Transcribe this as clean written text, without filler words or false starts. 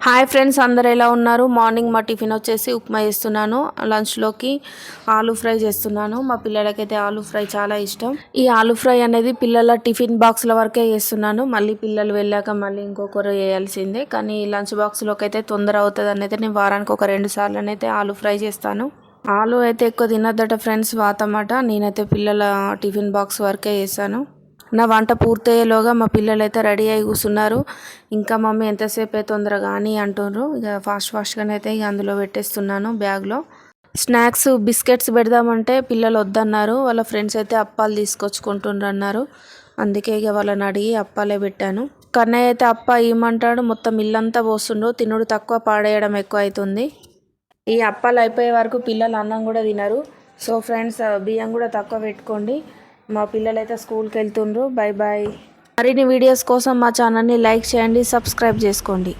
Hi friends, అందరు ఎలా ఉన్నారు? మార్నింగ్ మా టిఫిన్ వచ్చేసి ఉప్మా చేస్తున్నాను. లంచ్లోకి ఆలూ ఫ్రై చేస్తున్నాను. మా పిల్లలకైతే ఆలూ ఫ్రై చాలా ఇష్టం. ఈ ఆలూ ఫ్రై అనేది పిల్లల టిఫిన్ బాక్స్ల వరకే చేస్తున్నాను. మళ్ళీ పిల్లలు వెళ్ళాక మళ్ళీ ఇంకొకరు వేయాల్సిందే. కానీ లంచ్ బాక్స్లోకి అయితే తొందర అవుతుంది అని అయితే నేను వారానికి ఒక 2 సార్లు అయితే ఆలూ ఫ్రై చేస్తాను. ఆలూ అయితే ఎక్కువ తినద్దట ఫ్రెండ్స్, వాతమాట. నేనైతే పిల్లల టిఫిన్ బాక్స్ వరకే చేశాను. నా వంట పూర్తయ్యేలోగా మా పిల్లలు అయితే రెడీ అయి కూర్చున్నారు. ఇంకా మమ్మీ ఎంతసేపు తొందరగా అని అంటున్నారు. ఇక ఫాస్ట్గానే అయితే ఇక అందులో పెట్టేస్తున్నాను బ్యాగ్లో. స్నాక్స్ బిస్కెట్స్ పెడదామంటే పిల్లలు వద్దన్నారు. వాళ్ళ ఫ్రెండ్స్ అయితే అప్పాలు తీసుకొచ్చుకుంటుండ్రు అన్నారు. అందుకే ఇక వాళ్ళని అడిగి అప్పాలే పెట్టాను. కన్నయ్య అయితే అప్ప ఇవ్వమంటాడు, మొత్తం ఇల్లంతా పోస్తుండ్రు. తినుడు తక్కువ, పాడేయడం ఎక్కువ అవుతుంది. ఈ అప్పాలు అయిపోయే వరకు పిల్లలు అన్నం కూడా తినరు. సో ఫ్రెండ్స్, బియ్యం కూడా తక్కువ పెట్టుకోండి. మా పిల్లలు అయితే స్కూల్కి వెళ్తుండ్రు. Bye bye. మరిన్ని వీడియోస్ కోసం మా ఛానల్ని లైక్ చేయండి, సబ్స్క్రైబ్ చేసుకోండి.